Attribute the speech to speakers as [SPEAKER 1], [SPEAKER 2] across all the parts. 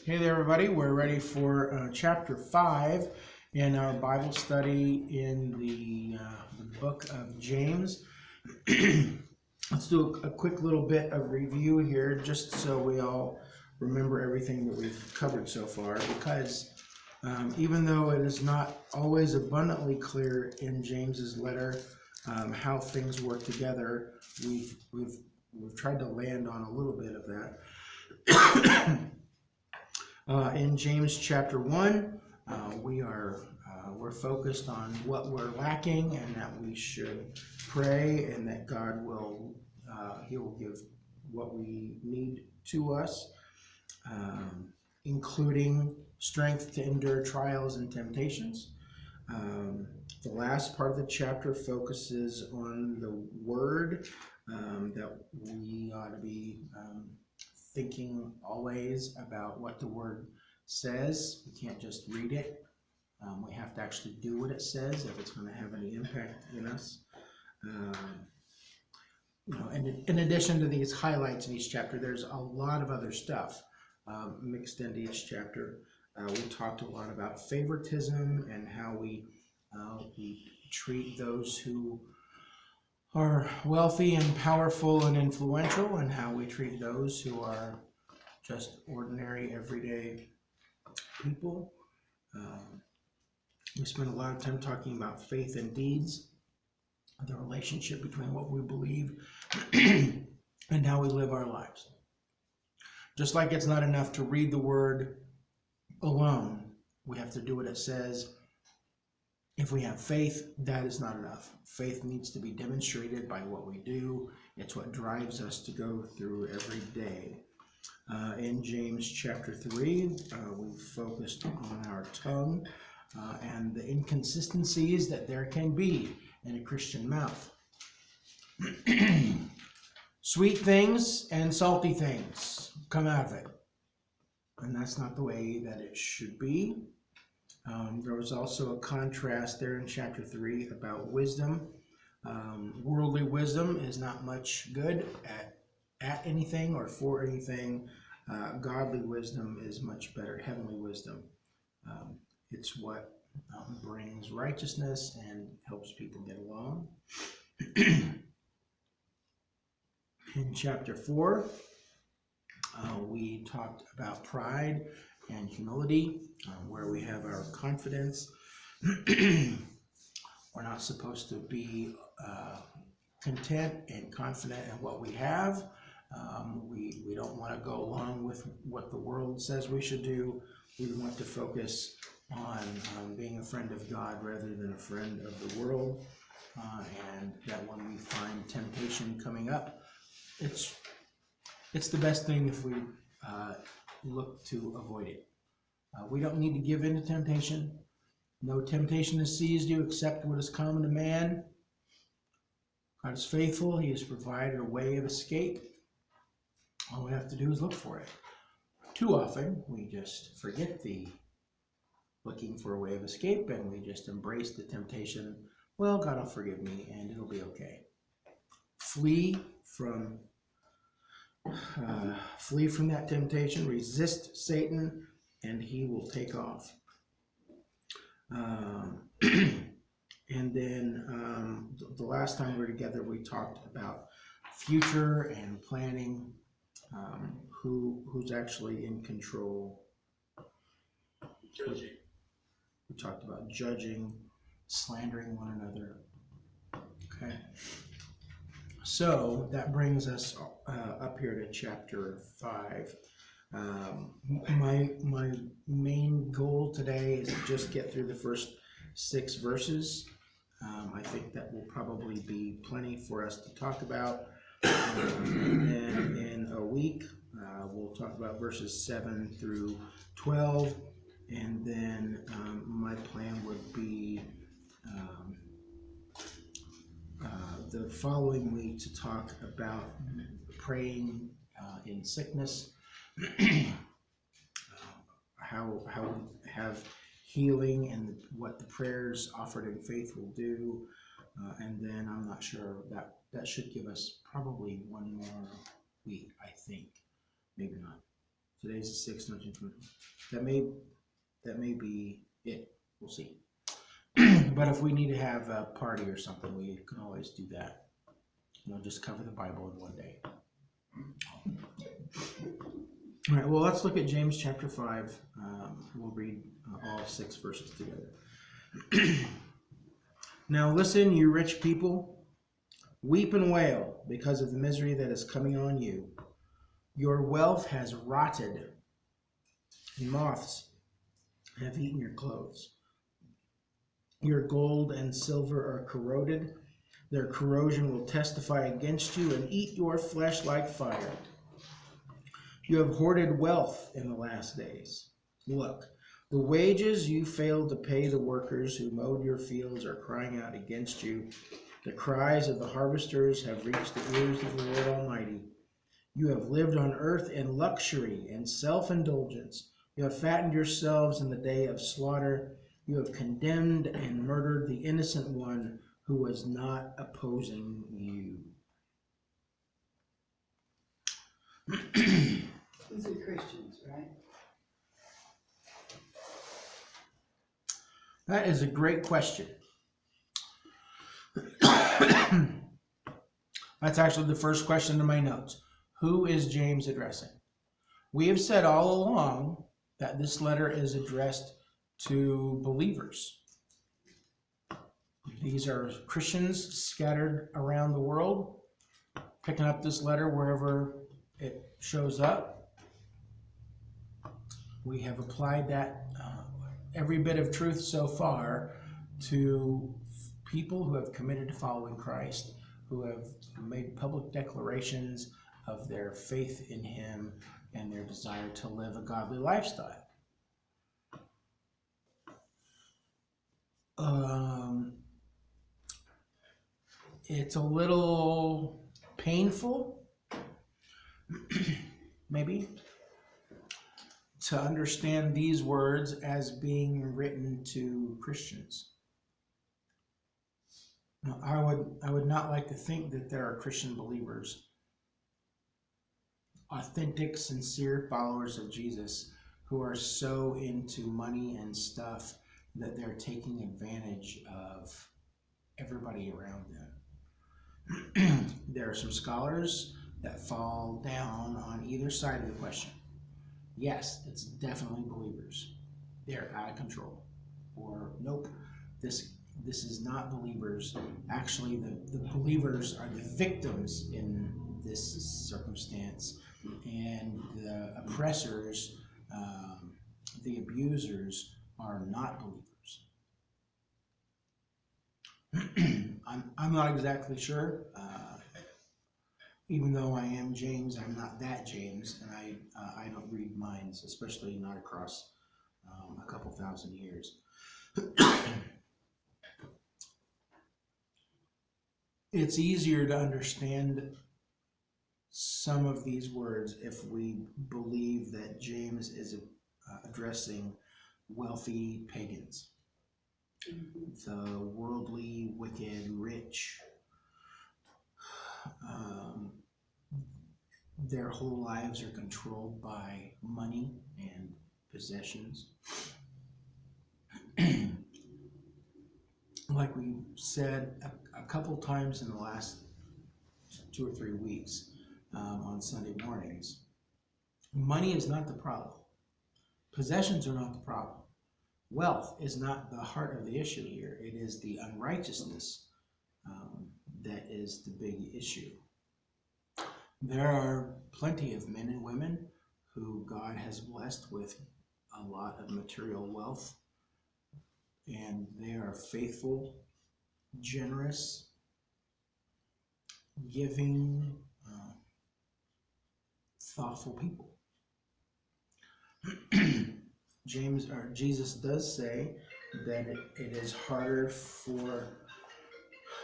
[SPEAKER 1] Hey there, everybody. We're ready for chapter 5 in our Bible study in the book of James. Let's do a quick little bit of review here, just so we all remember everything that we've covered so far, because even though it is not always abundantly clear in James's letter how things work together, we've tried to land on a little bit of that. In James chapter 1, we're focused on what we're lacking, and that we should pray, and that God will He will give what we need to us, including strength to endure trials and temptations. The last part of the chapter focuses on the word, that we ought to be thinking always about what the word says. We can't just read it. We have to actually do what it says if it's going to have any impact in us. And in addition to these highlights in each chapter, there's a lot of other stuff mixed into each chapter. We talked a lot about favoritism and how we treat those who are wealthy and powerful and influential, and how we treat those who are just ordinary, everyday people. We spent a lot of time talking about faith and deeds, the relationship between what we believe and how we live our lives. Just like it's not enough to read the word alone, we have to do what it says. If we have faith, that is not enough. Faith needs to be demonstrated by what we do. It's what drives us to go through every day. In James chapter 3, we focused on our tongue and the inconsistencies that there can be in a Christian mouth. Sweet things and salty things come out of it, and that's not the way that it should be. There was also a contrast there in chapter 3 about wisdom. Worldly wisdom is not much good at anything or for anything. Godly wisdom is much better. Heavenly wisdom. It's what brings righteousness and helps people get along. In chapter 4, we talked about pride and humility, where we have our confidence. We're not supposed to be content and confident in what we have. We don't want to go along with what the world says we should do. We want to focus on being a friend of God rather than a friend of the world, and that when we find temptation coming up, it's the best thing if we look to avoid it. We don't need to give in to temptation. No temptation has seized you except what is common to man. God is faithful. He has provided a way of escape. All we have to do is look for it. Too often, we just forget the looking for a way of escape, and we just embrace the temptation. Well, God will forgive me, and it'll be okay. Flee from that temptation. Resist Satan, and he will take off. And then the last time we were together, we talked about future and planning, who's actually in control.
[SPEAKER 2] Judging.
[SPEAKER 1] We talked about judging, slandering one another. Okay. So that brings us up here to chapter 5. My main goal today is to just get through the first 6 verses. I think that will probably be plenty for us to talk about. And then in a week, we'll talk about verses 7 through 12. And then my plan would be the following week to talk about praying in sickness, how we have healing and what the prayers offered in faith will do. And then I'm not sure, that should give us probably one more week, I think. Maybe not. Today's the 6th. That may be it. We'll see. But if we need to have a party or something, we can always do that. Just cover the Bible in one day. All right, well, let's look at James chapter 5. We'll read all 6 verses together. Now listen, you rich people, weep and wail because of the misery that is coming on you. Your wealth has rotted, and moths have eaten your clothes. Your gold and silver are corroded. Their corrosion will testify against you and eat your flesh like fire. You have hoarded wealth in the last days. Look, the wages you failed to pay the workers who mowed your fields are crying out against you. The cries of the harvesters have reached the ears of the Lord Almighty. You have lived on earth in luxury and self-indulgence. You have fattened yourselves in the day of slaughter. You have condemned and murdered the innocent one who was not opposing you.
[SPEAKER 2] These are Christians, right?
[SPEAKER 1] That is a great question. That's actually the first question in my notes. Who is James addressing? We have said all along that this letter is addressed to believers. These are Christians scattered around the world, picking up this letter wherever it shows up. We have applied that every bit of truth so far to people who have committed to following Christ, who have made public declarations of their faith in him and their desire to live a godly lifestyle. It's a little painful, maybe, to understand these words as being written to Christians. Now, I would not like to think that there are Christian believers, authentic, sincere followers of Jesus, who are so into money and stuff that they're taking advantage of everybody around them. There are some scholars that fall down on either side of the question. Yes, it's definitely believers. They're out of control. Or nope, this is not believers. Actually, the believers are the victims in this circumstance, and the oppressors, the abusers, are not believers. I'm not exactly sure. Even though I am James, I'm not that James, and I don't read minds, especially not across a couple thousand years. It's easier to understand some of these words if we believe that James is addressing wealthy pagans, the worldly, wicked, rich. Their whole lives are controlled by money and possessions. Like we said a couple times in the last 2 or 3 weeks on Sunday mornings, money is not the problem. Possessions are not the problem. Wealth is not the heart of the issue here. It is the unrighteousness that is the big issue. There are plenty of men and women who God has blessed with a lot of material wealth, and they are faithful, generous, giving, thoughtful people. Jesus does say that it is harder for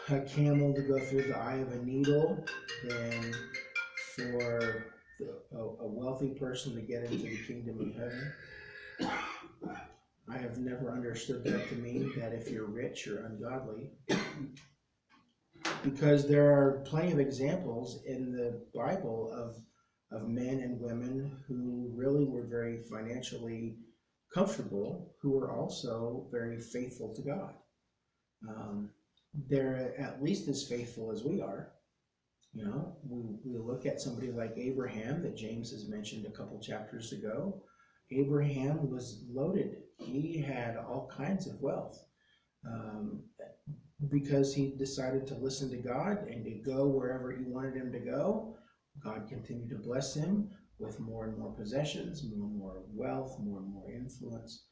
[SPEAKER 1] a camel to go through the eye of a needle than for a wealthy person to get into the kingdom of heaven. I have never understood that to mean that if you're rich, you're ungodly. Because there are plenty of examples in the Bible of men and women who really were very financially comfortable, who were also very faithful to God. They're at least as faithful as we are. You know, we look at somebody like Abraham that James has mentioned a couple chapters ago. Abraham was loaded. He had all kinds of wealth because he decided to listen to God and to go wherever he wanted him to go. God continued to bless him with more and more possessions, more and more wealth, more and more influence.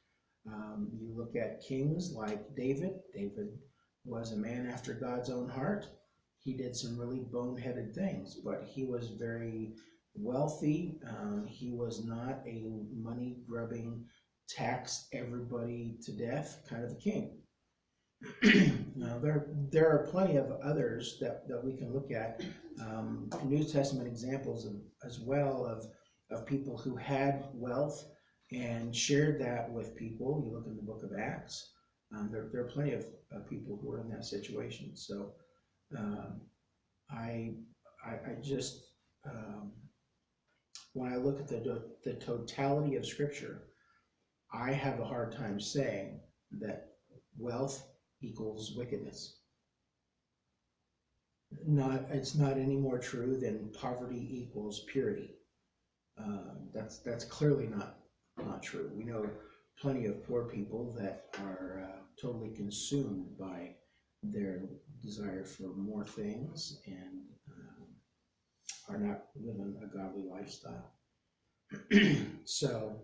[SPEAKER 1] You look at kings like David. David was a man after God's own heart. He did some really boneheaded things, but he was very wealthy. He was not a money-grubbing, tax everybody to death kind of a king. Now, there are plenty of others that we can look at, New Testament examples as well of people who had wealth and shared that with people. You look in the book of Acts. There are plenty of people who are in that situation. So I just, when I look at the totality of Scripture, I have a hard time saying that wealth equals wickedness. It's not any more true than poverty equals purity. That's clearly not true. We know plenty of poor people that are totally consumed by their desire for more things and are not living a godly lifestyle. So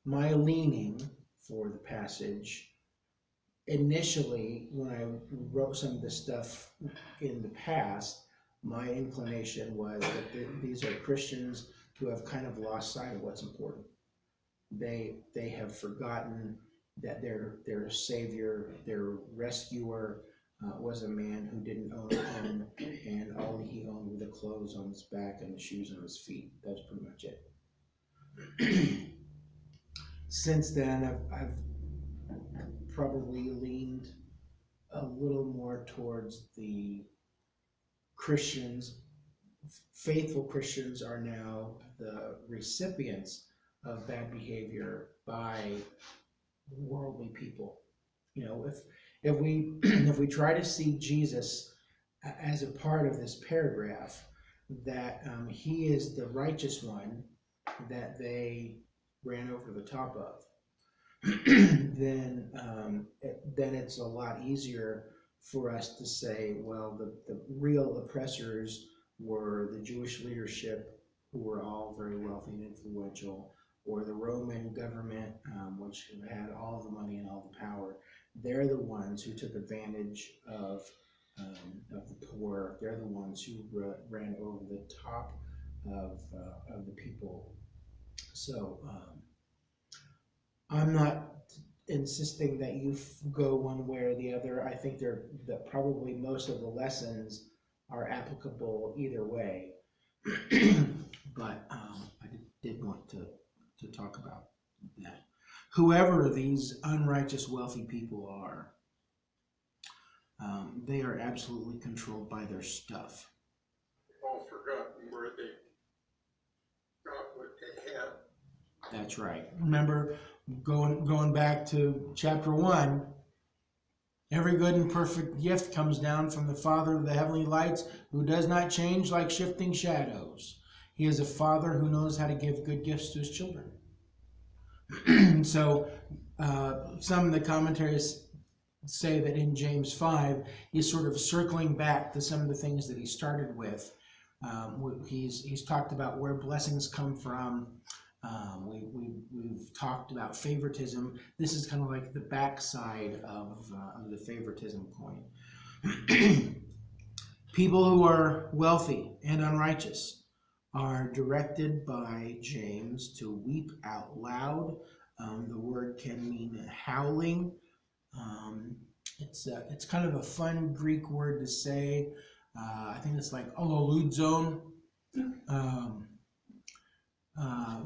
[SPEAKER 1] my leaning for the passage, initially when I wrote some of this stuff in the past, my inclination was that these are Christians who have kind of lost sight of what's important. They have forgotten that their savior, their rescuer, was a man who didn't own a home, and all he owned were the clothes on his back and the shoes on his feet. That's pretty much it. Since then, I've probably leaned a little more towards the Christians. Faithful Christians are now the recipients of bad behavior by worldly people. You know, if we try to see Jesus as a part of this paragraph, that he is the righteous one that they ran over the top of, then it's a lot easier for us to say, well, the real oppressors were the Jewish leadership, who were all very wealthy and influential, or the Roman government, which had all the money and all the power. They're the ones who took advantage of the poor. They're the ones who ran over the top of the people. So I'm not insisting that you go one way or the other. I think that probably most of the lessons are applicable either way. But I did want to talk about that. Whoever these unrighteous wealthy people are, they are absolutely controlled by their stuff.
[SPEAKER 3] They've all forgotten where they got what they had.
[SPEAKER 1] That's right. Remember, going back to chapter 1, every good and perfect gift comes down from the Father of the heavenly lights, who does not change like shifting shadows. He is a Father who knows how to give good gifts to his children. So some of the commentaries say that in James 5, he's sort of circling back to some of the things that he started with. He's talked about where blessings come from. We've talked about favoritism. This is kind of like the backside of the favoritism coin. People who are wealthy and unrighteous are directed by James to weep out loud. The word can mean howling. It's kind of a fun Greek word to say. I think it's like ololuzon.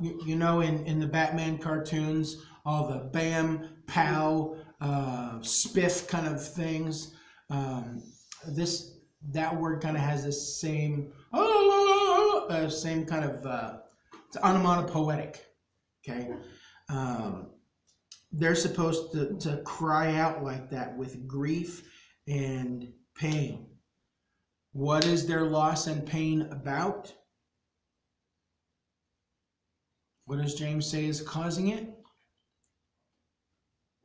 [SPEAKER 1] You know, in the Batman cartoons, all the bam, pow, spiff kind of things. That word kind of has this same same kind of, it's onomatopoetic, okay? They're supposed to cry out like that with grief and pain. What is their loss and pain about? What does James say is causing it?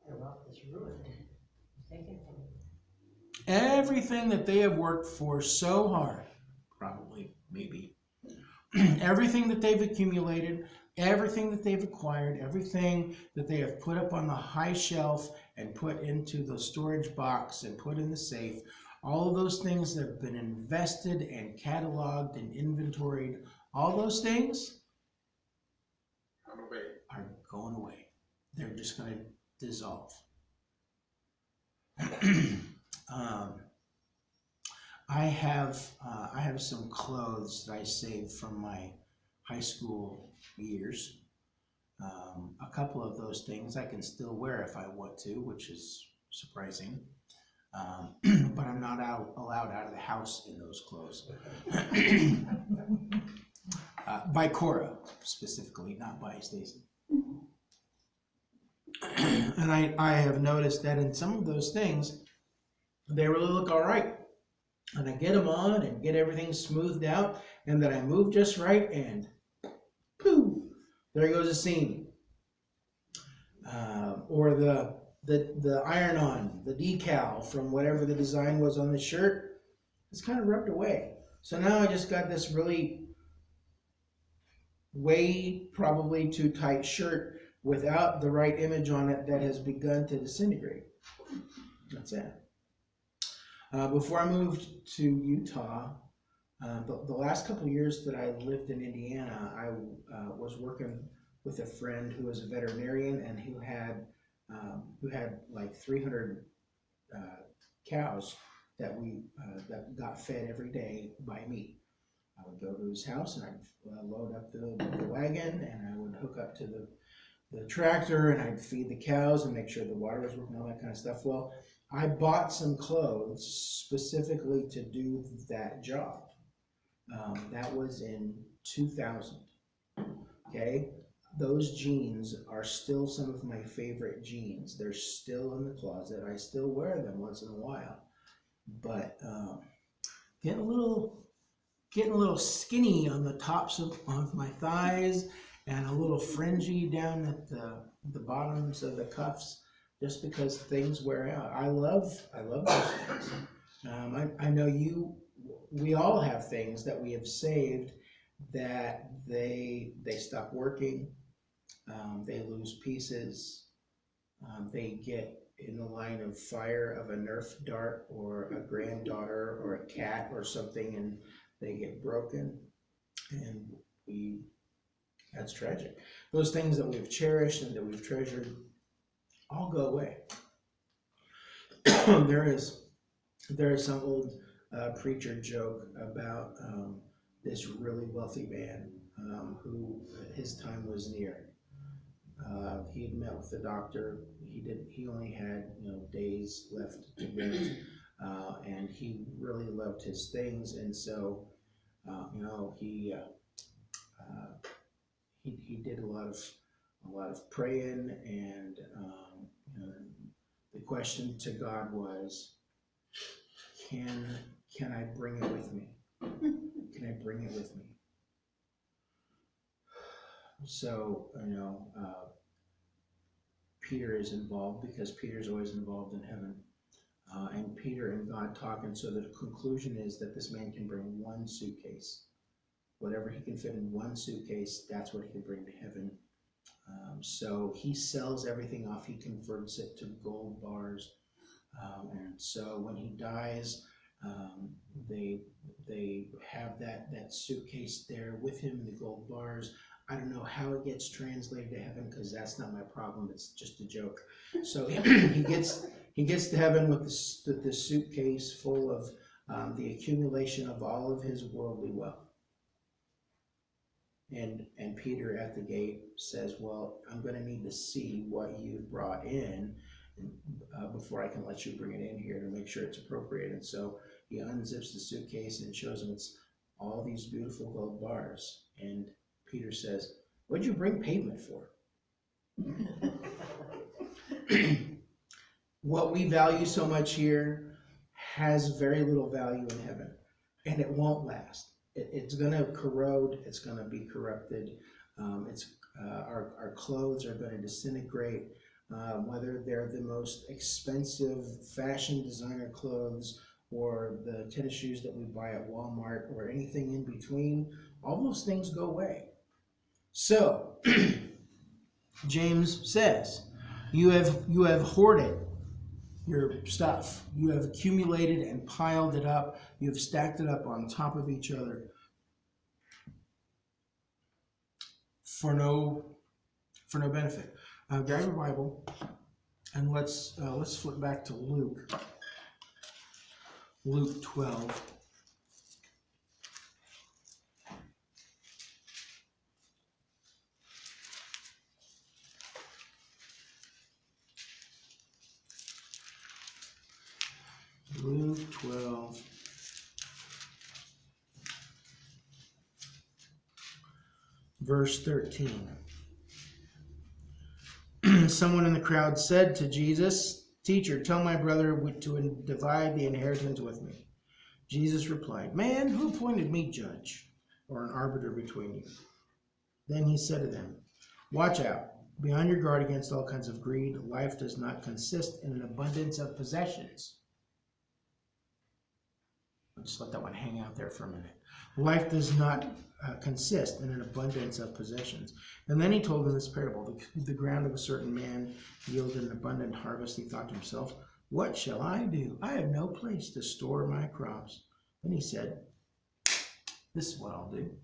[SPEAKER 4] Their wealth is ruined. Taken from them.
[SPEAKER 1] Everything that they have worked for so hard, probably, maybe, everything that they've accumulated, everything that they've acquired, everything that they have put up on the high shelf and put into the storage box and put in the safe, all of those things that have been invested and cataloged and inventoried, all those things are going away. They're just going to dissolve. I have some clothes that I saved from my high school years. A couple of those things I can still wear if I want to, which is surprising. But I'm not allowed out of the house in those clothes. By Cora, specifically, not by Stacy. And I have noticed that in some of those things, they really look all right. And I get them on and get everything smoothed out, and then I move just right, and poof, there goes a seam. Or the iron-on, the decal from whatever the design was on the shirt, it's kind of rubbed away. So now I just got this really way probably too tight shirt without the right image on it that has begun to disintegrate. That's it. Before I moved to Utah, the last couple of years that I lived in Indiana, I was working with a friend who was a veterinarian and who had like 300 cows that got fed every day by me. I would go to his house and I'd load up the wagon, and I would hook up to the tractor, and I'd feed the cows and make sure the water was working, all that kind of stuff. Well, I bought some clothes specifically to do that job. That was in 2000. Okay, those jeans are still some of my favorite jeans. They're still in the closet. I still wear them once in a while, but getting a little skinny on the tops of my thighs, and a little fringy down at the bottoms of the cuffs, just because things wear out. I love those things. I know we all have things that we have saved that they stop working, they lose pieces, they get in the line of fire of a Nerf dart or a granddaughter or a cat or something, and they get broken, and that's tragic. Those things that we've cherished and that we've treasured all go away. There is some old preacher joke about this really wealthy man who his time was near. He had met with the doctor. He only had days left to live, and he really loved his things, and so he did a lot of praying, and the question to God was, can I bring it with me? Can I bring it with me? So Peter is involved, because Peter's always involved in heaven, and Peter and God talking. So the conclusion is that this man can bring one suitcase. Whatever he can fit in one suitcase, that's what he can bring to heaven. So he sells everything off. He converts it to gold bars. And so when he dies, they have that suitcase there with him in the gold bars. I don't know how it gets translated to heaven, because that's not my problem. It's just a joke. So he gets to heaven with the suitcase full of the accumulation of all of his worldly wealth. And Peter at the gate says, well, I'm going to need to see what you've brought in before I can let you bring it in here to make sure it's appropriate. And so he unzips the suitcase and shows him it's all these beautiful gold bars. And Peter says, what'd you bring pavement for? What we value so much here has very little value in heaven, and it won't last. It's going to corrode. It's going to be corrupted. Our clothes are going to disintegrate, whether they're the most expensive fashion designer clothes or the tennis shoes that we buy at Walmart or anything in between. All those things go away. So James says, you have hoarded your stuff. You have accumulated and piled it up. You have stacked it up on top of each other for no benefit. Grab your Bible and let's flip back to Luke 12. Luke 12. Verse 13. Someone in the crowd said to Jesus, "Teacher, tell my brother to divide the inheritance with me." Jesus replied, "Man, who appointed me judge or an arbiter between you?" Then he said to them, "Watch out. Be on your guard against all kinds of greed. Life does not consist in an abundance of possessions." I'll just let that one hang out there for a minute. Life does not consist in an abundance of possessions. And then he told them this parable. The ground of a certain man yielded an abundant harvest. He thought to himself, "What shall I do? I have no place to store my crops." Then he said, "This is what I'll do.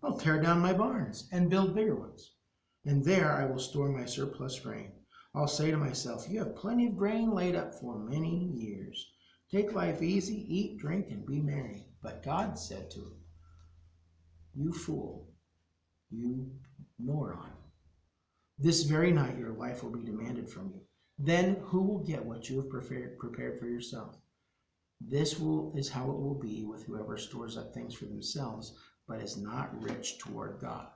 [SPEAKER 1] I'll tear down my barns and build bigger ones. And there I will store my surplus grain. I'll say to myself, you have plenty of grain laid up for many years. Take life easy, eat, drink, and be merry." But God said to him, "You fool, you moron. This very night your life will be demanded from you. Then who will get what you have prepared for yourself? This is how it will be with whoever stores up things for themselves, but is not rich toward God."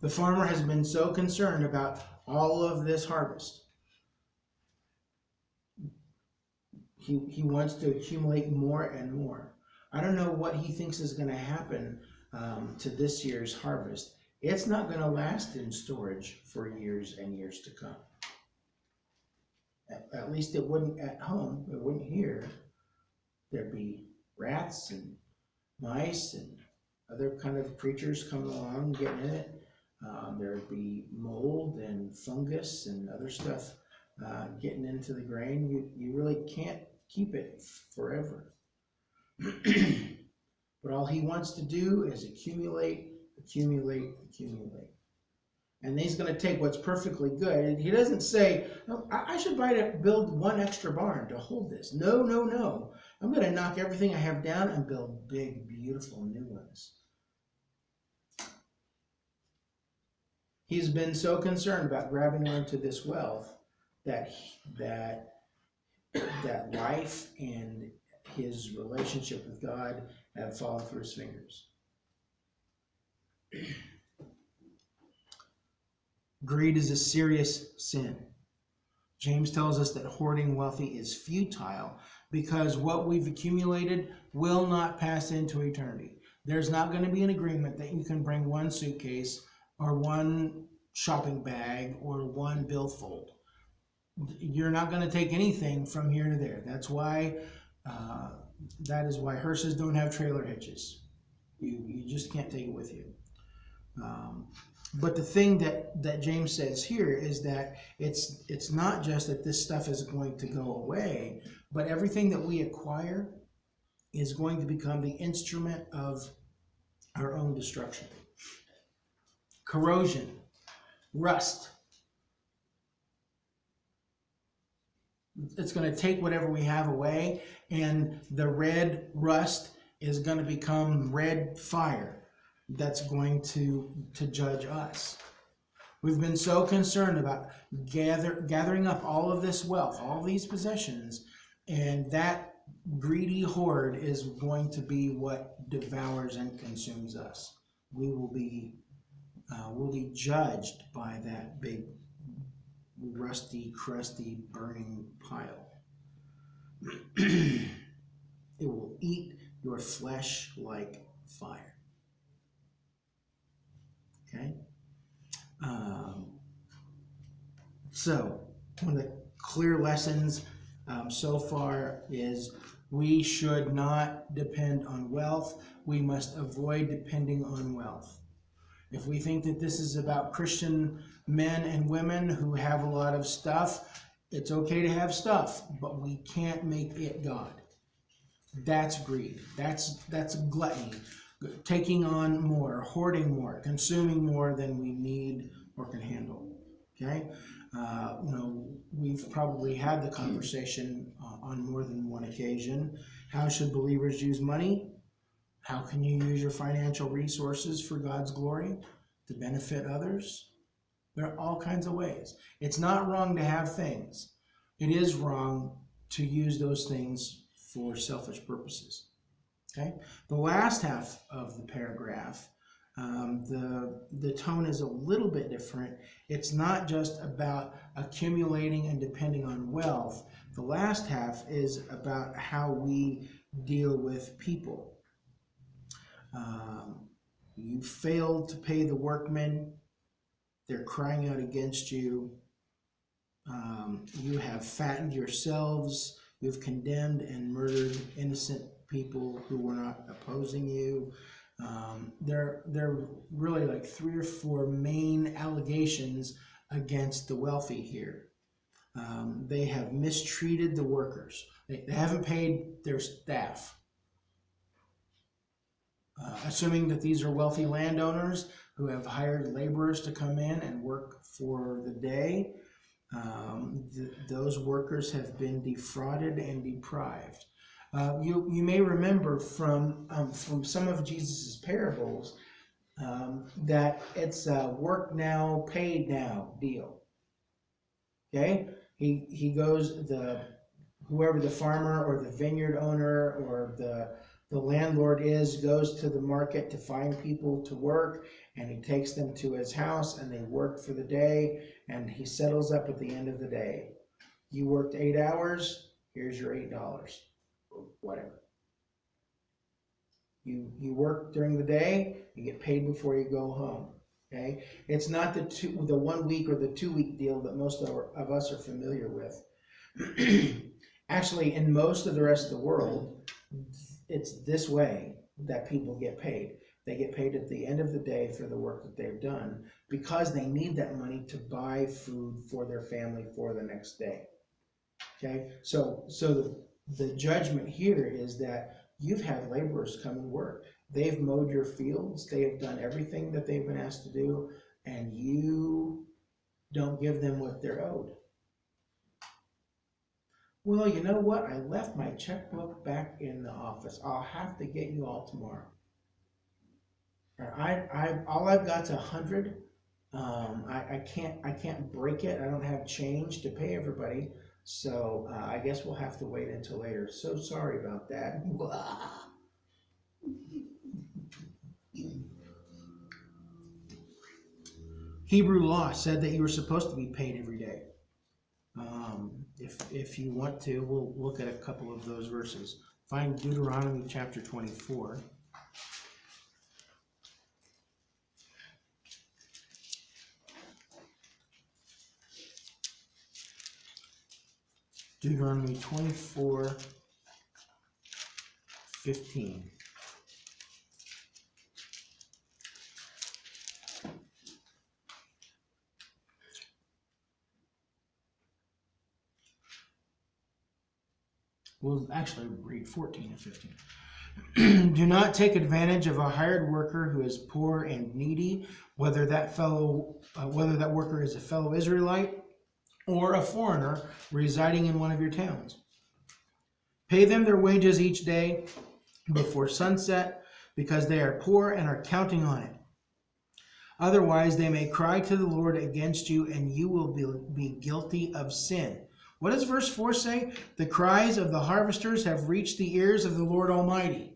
[SPEAKER 1] The farmer has been so concerned about all of this harvest. He wants to accumulate more and more. I don't know what he thinks is going to happen to this year's harvest. It's not going to last in storage for years and years to come. At least it wouldn't at home. It wouldn't here. There'd be rats and mice and other kind of creatures coming along getting in it. There'd be mold and fungus and other stuff getting into the grain. You really can't keep it forever. But all he wants to do is accumulate. And he's going to take what's perfectly good. He doesn't say, "Oh, I should build one extra barn to hold this." No. I'm going to knock everything I have down and build big, beautiful new ones. He's been so concerned about grabbing onto this wealth that life and his relationship with God have fallen through his fingers. Greed is a serious sin. James tells us that hoarding wealthy is futile because what we've accumulated will not pass into eternity. There's not going to be an agreement that you can bring one suitcase or one shopping bag or one billfold. You're not going to take anything from here to there. That is why hearses don't have trailer hitches. You just can't take it with you. But the thing that James says here is that it's not just that this stuff is going to go away, but everything that we acquire is going to become the instrument of our own destruction. Corrosion, rust. It's going to take whatever we have away, and the red rust is going to become red fire that's going to judge us. We've been so concerned about gathering up all of this wealth, all these possessions, and that greedy hoard is going to be what devours and consumes us. We'll be judged by that big, rusty, crusty, burning pile. It will eat your flesh like fire. Okay? So, one of the clear lessons so far is we should not depend on wealth. We must avoid depending on wealth. If we think that this is about Christian men and women who have a lot of stuff, it's okay to have stuff, but we can't make it God. That's greed. That's gluttony. Taking on more, hoarding more, consuming more than we need or can handle. Okay? We've probably had the conversation on more than one occasion. How should believers use money? How can you use your financial resources for God's glory to benefit others? There are all kinds of ways. It's not wrong to have things. It is wrong to use those things for selfish purposes. Okay? The last half of the paragraph, the tone is a little bit different. It's not just about accumulating and depending on wealth. The last half is about how we deal with people. You failed to pay the workmen. They're crying out against you. You have fattened yourselves. You've condemned and murdered innocent people who were not opposing you. There are really like 3 or 4 main allegations against the wealthy here. They have mistreated the workers. They haven't paid their staff. Assuming that these are wealthy landowners who have hired laborers to come in and work for the day, those workers have been defrauded and deprived. You may remember from some of Jesus's parables that it's a work now, paid now deal. Okay, he goes, whoever the farmer or the vineyard owner or the landlord goes to the market to find people to work, and he takes them to his house and they work for the day, and he settles up at the end of the day. You worked 8 hours, here's your $8, or whatever. You work during the day, you get paid before you go home. Okay? It's not the 1 week or the 2 week deal that most of us are familiar with. Actually, in most of the rest of the world, it's this way that people get paid. They get paid at the end of the day for the work that they've done because they need that money to buy food for their family for the next day. Okay, so the judgment here is that you've had laborers come and work. They've mowed your fields. They have done everything that they've been asked to do, and you don't give them what they're owed. Well, you know what? I left my checkbook back in the office. I'll have to get you all tomorrow. All I've got's 100. I can't break it. I don't have change to pay everybody. So I guess we'll have to wait until later. So sorry about that. Hebrew law said that you were supposed to be paid every day. If you want to, we'll look at a couple of those verses. Find Deuteronomy chapter 24. Deuteronomy 24:15. We'll actually read 14 and 15. Do not take advantage of a hired worker who is poor and needy, whether that worker is a fellow Israelite or a foreigner residing in one of your towns. Pay them their wages each day before sunset, because they are poor and are counting on it. Otherwise, they may cry to the Lord against you, and you will be guilty of sin. What does verse 4 say? The cries of the harvesters have reached the ears of the Lord Almighty.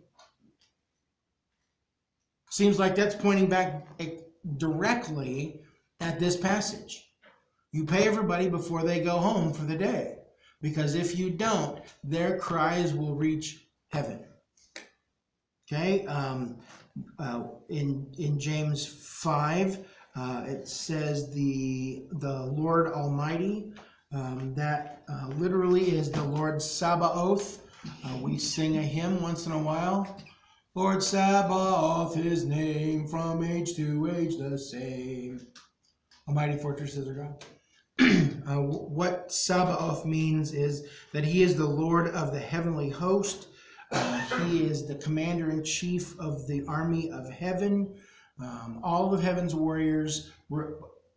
[SPEAKER 1] Seems like that's pointing back directly at this passage. You pay everybody before they go home for the day, because if you don't, their cries will reach heaven. Okay, in James 5, it says the Lord Almighty. That literally is the Lord Sabaoth. We sing a hymn once in a while. Lord Sabaoth, his name, from age to age the same. Almighty fortress is our God. What Sabaoth means is that he is the Lord of the heavenly host. He is the commander-in-chief of the army of heaven. All of heaven's warriors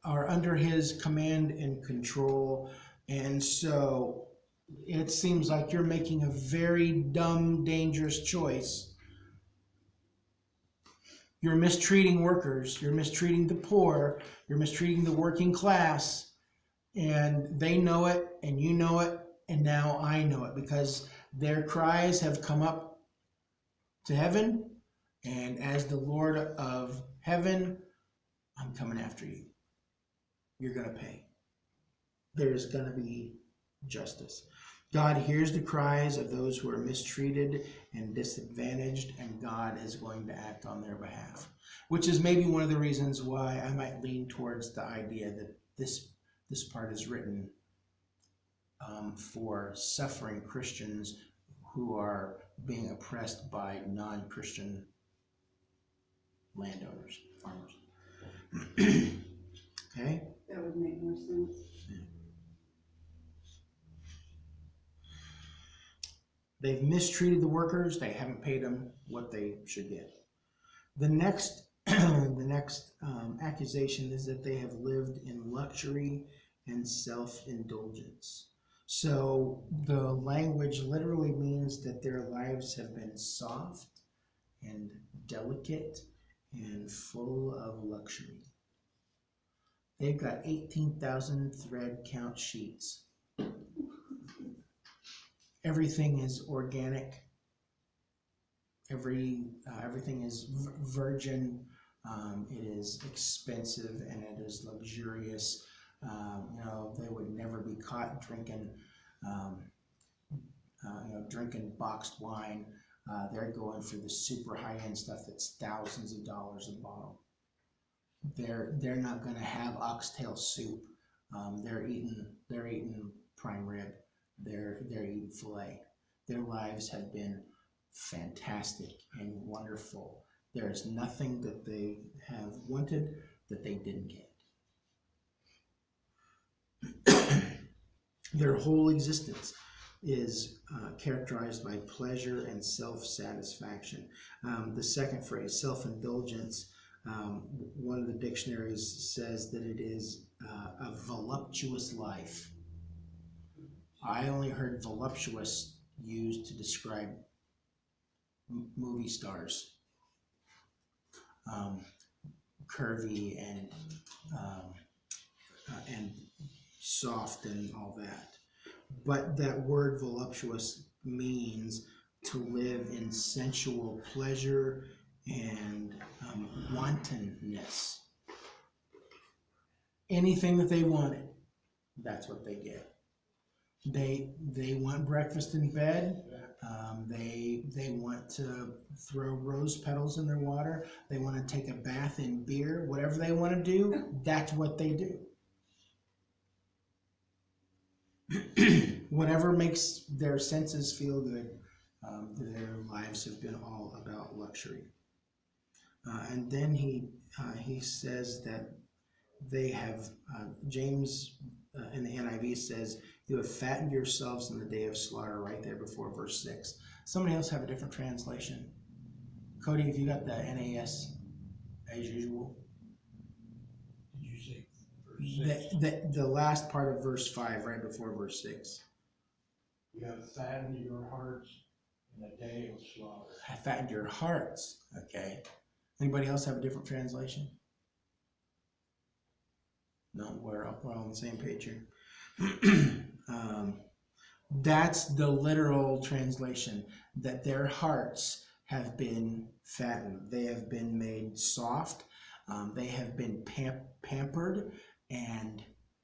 [SPEAKER 1] are under his command and control. And so it seems like you're making a very dumb, dangerous choice. You're mistreating workers. You're mistreating the poor. You're mistreating the working class. And they know it, and you know it, and now I know it, because their cries have come up to heaven. And as the Lord of heaven, I'm coming after you. You're going to pay. There's going to be justice. God hears the cries of those who are mistreated and disadvantaged, and God is going to act on their behalf, which is maybe one of the reasons why I might lean towards the idea that this part is written for suffering Christians who are being oppressed by non-Christian landowners, farmers. Okay?
[SPEAKER 2] That would make more sense.
[SPEAKER 1] They've mistreated the workers. They haven't paid them what they should get. The next accusation is that they have lived in luxury and self-indulgence. So the language literally means that their lives have been soft and delicate and full of luxury. They've got 18,000 thread count sheets. Everything is organic. Everything is virgin. It is expensive and it is luxurious. They would never be caught drinking, drinking boxed wine. They're going for the super high-end stuff that's thousands of dollars a bottle. They're not going to have oxtail soup. They're eating prime rib. They're eating filet. Their lives have been fantastic and wonderful. There is nothing that they have wanted that they didn't get. Their whole existence is characterized by pleasure and self-satisfaction. The second phrase, self-indulgence, one of the dictionaries says that it is a voluptuous life. I only heard voluptuous used to describe movie stars, curvy and soft and all that. But that word voluptuous means to live in sensual pleasure and wantonness. Anything that they wanted, that's what they get. They want breakfast in bed. They want to throw rose petals in their water. They want to take a bath in beer. Whatever they want to do, that's what they do. Whatever makes their senses feel good, their lives have been all about luxury. And then he says that they have, James in the NIV says, you have fattened yourselves in the day of slaughter, right there before verse 6. Somebody else have a different translation. Cody, have you got the NAS as usual?
[SPEAKER 5] Did you say verse 6?
[SPEAKER 1] The last part of verse 5, right before verse 6.
[SPEAKER 5] You have fattened your hearts in the day of slaughter.
[SPEAKER 1] Have fattened your hearts. Okay. Anybody else have a different translation? No, we're all on the same page here. That's the literal translation, that their hearts have been fattened. They have been made soft. They have been pampered. And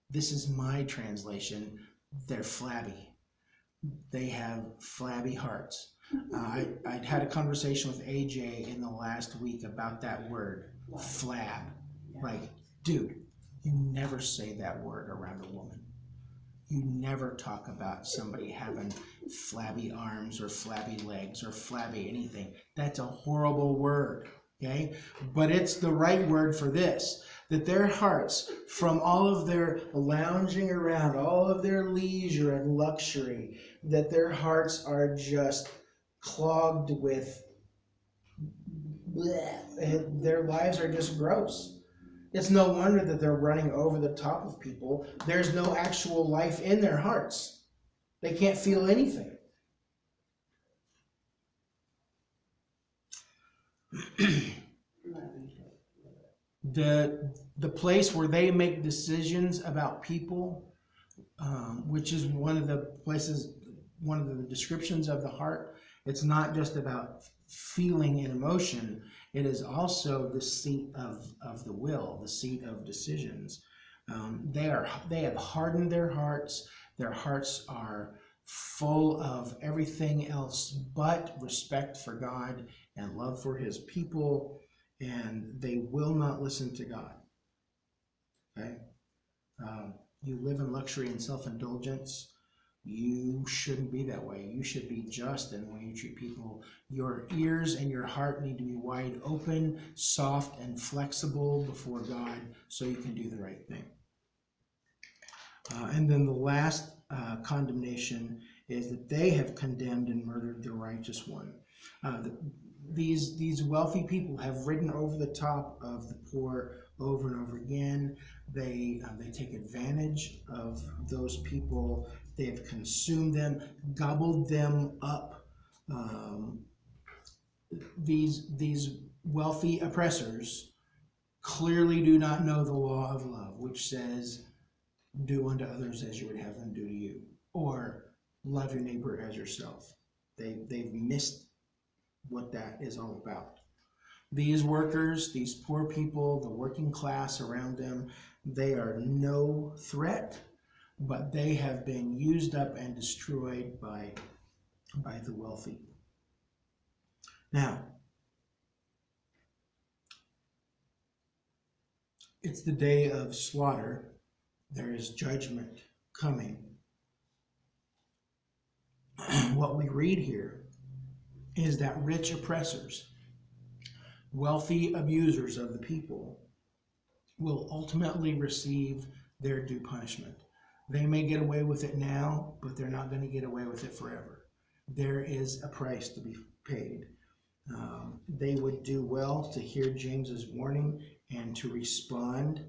[SPEAKER 1] this is my translation. They're flabby. They have flabby hearts. I'd had a conversation with AJ in the last week about that word, flab. Like, dude, you never say that word around a woman. You never talk about somebody having flabby arms or flabby legs or flabby anything. That's a horrible word, okay? But it's the right word for this, that their hearts, from all of their lounging around, all of their leisure and luxury, that their hearts are just clogged with bleh, and their lives are just gross. It's no wonder that they're running over the top of people. There's no actual life in their hearts. They can't feel anything. The place where they make decisions about people, which is one of the places, one of the descriptions of the heart. It's not just about feeling and emotion. It is also the seat of the will, the seat of decisions. They have hardened their hearts. Their hearts are full of everything else but respect for God and love for his people, and they will not listen to God. Okay? You live in luxury and self-indulgence. You shouldn't be that way. You should be just in the way you treat people. Your ears and your heart need to be wide open, soft, and flexible before God so you can do the right thing. And then the last condemnation is that they have condemned and murdered the righteous one. These wealthy people have ridden over the top of the poor over and over again. They take advantage of those people. They have consumed them, gobbled them up. These wealthy oppressors clearly do not know the law of love, which says, do unto others as you would have them do to you, or love your neighbor as yourself. They've missed what that is all about. These workers, these poor people, the working class around them, they are no threat, but they have been used up and destroyed by the wealthy. Now, it's the day of slaughter. There is judgment coming. What we read here is that rich oppressors, wealthy abusers of the people, will ultimately receive their due punishment. They may get away with it now, but they're not going to get away with it forever. There is a price to be paid. They would do well to hear James's warning and to respond.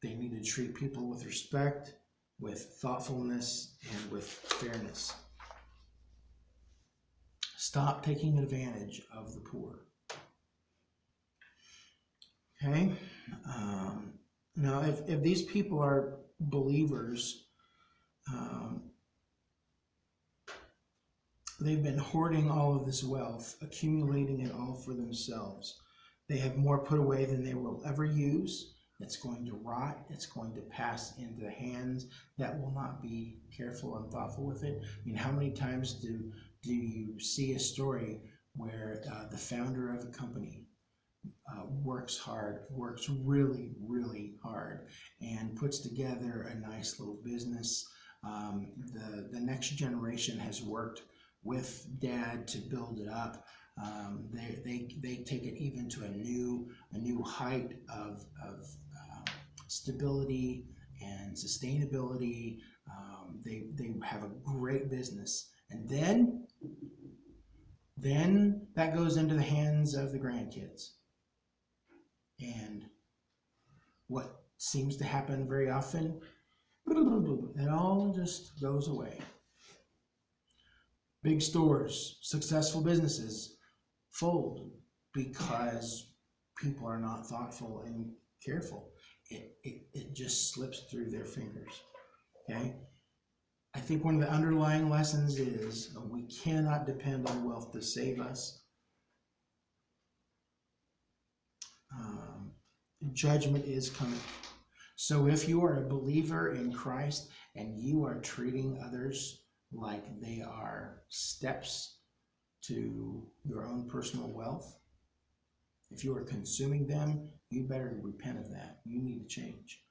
[SPEAKER 1] They need to treat people with respect, with thoughtfulness, and with fairness. Stop taking advantage of the poor. Okay? Now, if these people are believers, they've been hoarding all of this wealth, accumulating it all for themselves. They have more put away than they will ever use. It's going to rot. It's going to pass into hands that will not be careful and thoughtful with it. I mean, how many times do you see a story where the founder of a company works hard, works really, really hard, and puts together a nice little business? The next generation has worked with dad to build it up. They take it even to a new height of stability and sustainability. They have a great business, and then that goes into the hands of the grandkids. And what seems to happen very often, it all just goes away. Big stores, successful businesses fold because people are not thoughtful and careful. It just slips through their fingers. Okay? I think one of the underlying lessons is we cannot depend on wealth to save us. Judgment is coming. So if you are a believer in Christ and you are treating others like they are steps to your own personal wealth, if you are consuming them, you better repent of that. You need to change.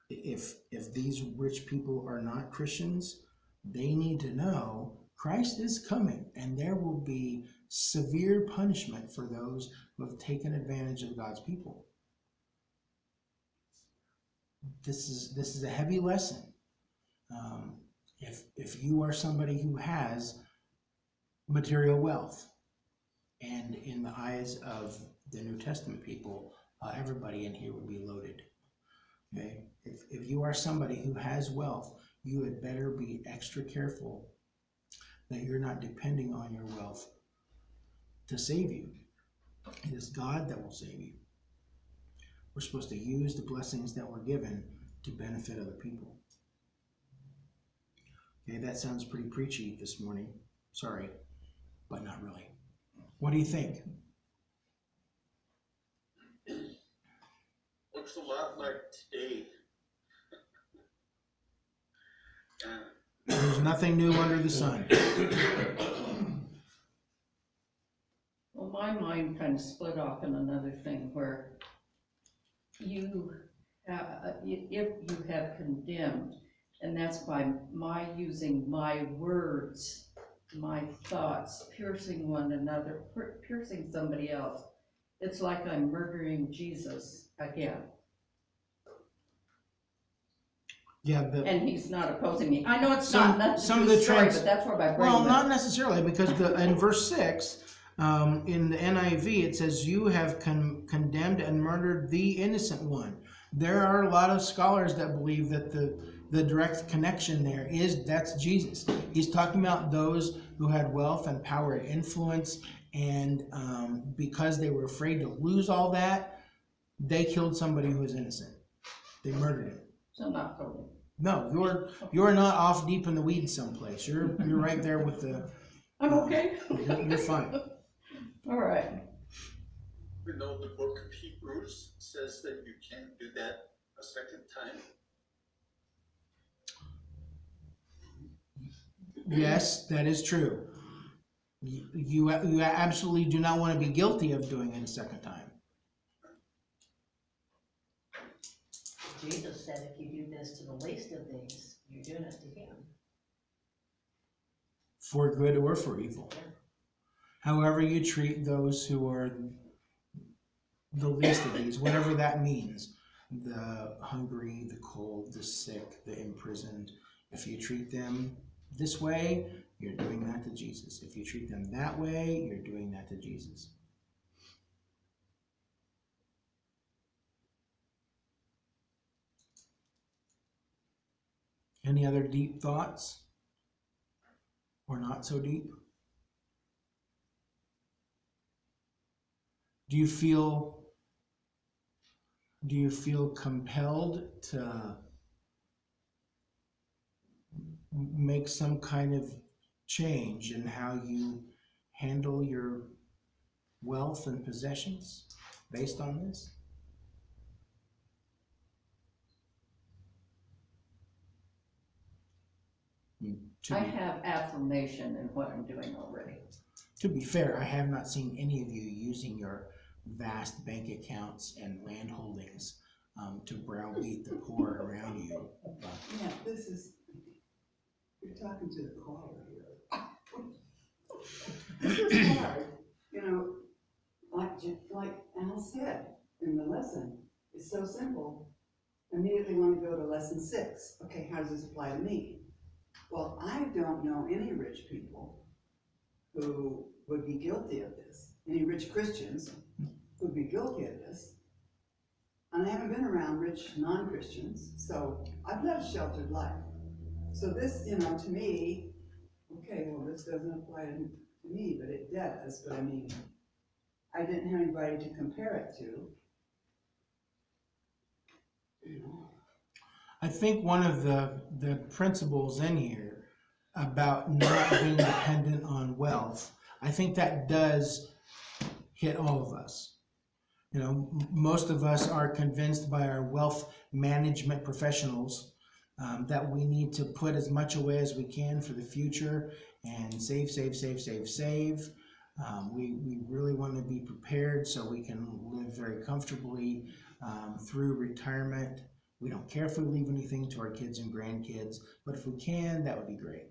[SPEAKER 1] If these rich people are not Christians, they need to know Christ is coming, and there will be severe punishment for those who have taken advantage of God's people. This is a heavy lesson. If you are somebody who has material wealth, and in the eyes of the New Testament people, everybody in here would be loaded. Okay? If you are somebody who has wealth, you had better be extra careful that you're not depending on your wealth to save you. It is God that will save you. We're supposed to use the blessings that we're given to benefit other people. Okay, that sounds pretty preachy this morning. Sorry, but not really. What do you think?
[SPEAKER 3] Looks a lot like today.
[SPEAKER 1] There's nothing new under the sun.
[SPEAKER 6] Well, my mind kind of split off in another thing where you have, if you have condemned, and that's by my using my words, my thoughts, piercing one another, piercing somebody else, it's like I'm murdering Jesus again.
[SPEAKER 1] Yeah,
[SPEAKER 6] And he's not opposing me. I know it's
[SPEAKER 1] Some-
[SPEAKER 6] not
[SPEAKER 1] some of
[SPEAKER 6] the
[SPEAKER 1] the
[SPEAKER 6] story,
[SPEAKER 1] trends-
[SPEAKER 6] but that's where my brain
[SPEAKER 1] well,
[SPEAKER 6] went.
[SPEAKER 1] not necessarily, because in verse 6, in the NIV, it says, you have condemned and murdered the innocent one. There are a lot of scholars that believe that the direct connection there that's Jesus. He's talking about those who had wealth and power and influence, and because they were afraid to lose all that, they killed somebody who was innocent. They murdered him.
[SPEAKER 6] So not totally.
[SPEAKER 1] No, you're not off deep in the weeds someplace. You're right there with the.
[SPEAKER 6] I'm okay.
[SPEAKER 1] You're fine.
[SPEAKER 6] All right.
[SPEAKER 3] We know the book of Hebrews says that you can't do that a second time.
[SPEAKER 1] Yes, that is true. You absolutely do not want to be guilty of doing it a second time.
[SPEAKER 4] Jesus said, if you do this to the least of these, you're doing it to him.
[SPEAKER 1] For good or for evil.
[SPEAKER 4] Yeah.
[SPEAKER 1] However you treat those who are the least of these, whatever that means. The hungry, the cold, the sick, the imprisoned. If you treat them this way, you're doing that to Jesus. If you treat them that way, you're doing that to Jesus. Any other deep thoughts? Or not so deep? Do you feel compelled to make some kind of change in how you handle your wealth and possessions based on this?
[SPEAKER 6] I have affirmation in what I'm doing already.
[SPEAKER 1] To be fair, I have not seen any of you using your vast bank accounts and land holdings to browbeat the poor around you. But
[SPEAKER 2] Yeah, you're talking to the choir here. This is hard, you know, like Al said in the lesson, it's so simple. Immediately want to go to lesson 6. Okay, how does this apply to me? Well, I don't know any rich people who would be guilty of this. Any rich Christians who would be guilty of this. And I haven't been around rich non-Christians, so I've led a sheltered life. So this, you know, to me, okay, well, this doesn't apply to me, but it does. But I mean, I didn't have anybody to compare it to. You know.
[SPEAKER 1] I think one of the principles in here about not being dependent on wealth, I think that does hit all of us. You know, most of us are convinced by our wealth management professionals that we need to put as much away as we can for the future and save. We really want to be prepared so we can live very comfortably through retirement. We don't care if we leave anything to our kids and grandkids, but if we can, that would be great.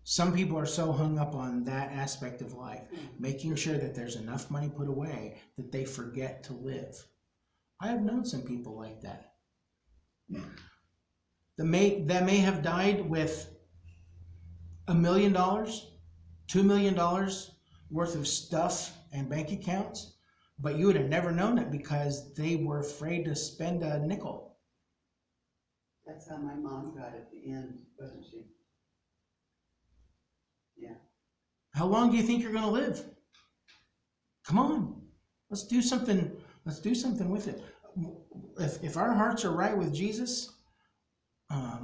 [SPEAKER 1] Some people are so hung up on that aspect of life, making sure that there's enough money put away that they forget to live. I have known some people like that. That may have died with $1 million, $2 million worth of stuff and bank accounts, but you would have never known it because they were afraid to spend a nickel.
[SPEAKER 2] That's how my mom got at the end, wasn't she? Yeah.
[SPEAKER 1] How long do you think you're going to live? Come on, let's do something. Let's do something with it. If our hearts are right with Jesus,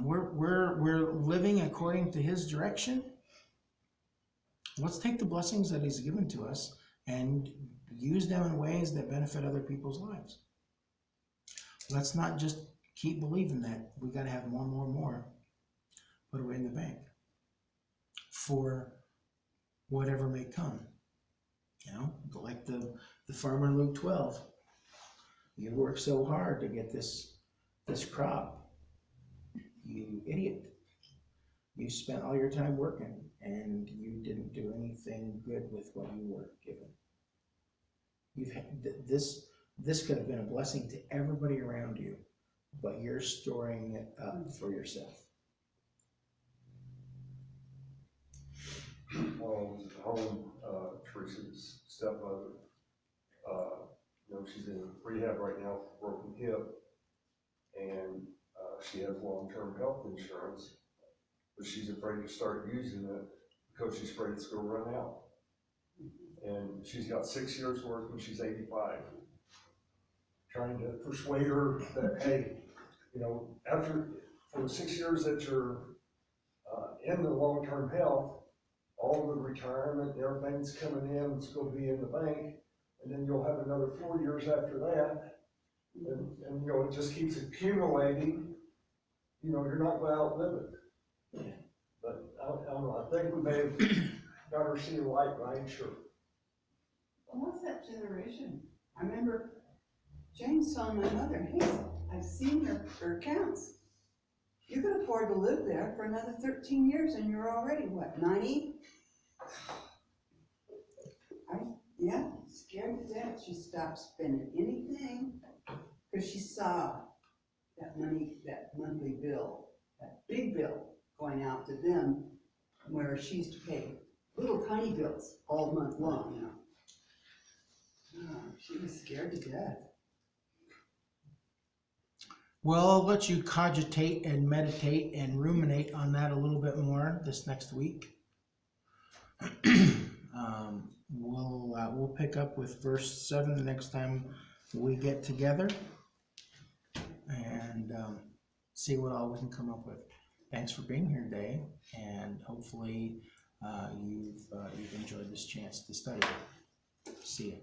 [SPEAKER 1] we're living according to His direction. Let's take the blessings that He's given to us and use them in ways that benefit other people's lives. Let's not just keep believing that we got to have more put away in the bank for whatever may come. You know, like the farmer in Luke 12. You work so hard to get this crop. You idiot. You spent all your time working and you didn't do anything good with what you were given. You've had this could have been a blessing to everybody around you, but you're storing it up for yourself.
[SPEAKER 7] While I was at home, Teresa's stepmother, she's in rehab right now for a broken hip, and she has long-term health insurance, but she's afraid to start using it because she's afraid it's going to run out. And she's got 6 years worth and she's 85. Trying to persuade her that, hey, for the 6 years that you're in the long-term health, all the retirement, everything's coming in, it's going to be in the bank, and then you'll have another 4 years after that, and it just keeps accumulating. You're not going to outlive it. But I don't know, I think we may have got her see the light, but I ain't sure.
[SPEAKER 2] Well, what's that generation? I remember James telling my mother, hey, I've seen her accounts. You could afford to live there for another 13 years and you're already, what, 90? Scared to death. She stopped spending anything because she saw that monthly bill, that big bill going out to them, where she used to pay little tiny bills all month long, she was scared to death.
[SPEAKER 1] Well, I'll let you cogitate and meditate and ruminate on that a little bit more this next week. We'll pick up with verse 7 the next time we get together and see what all we can come up with. Thanks for being here today, and hopefully you've enjoyed this chance to study. See you.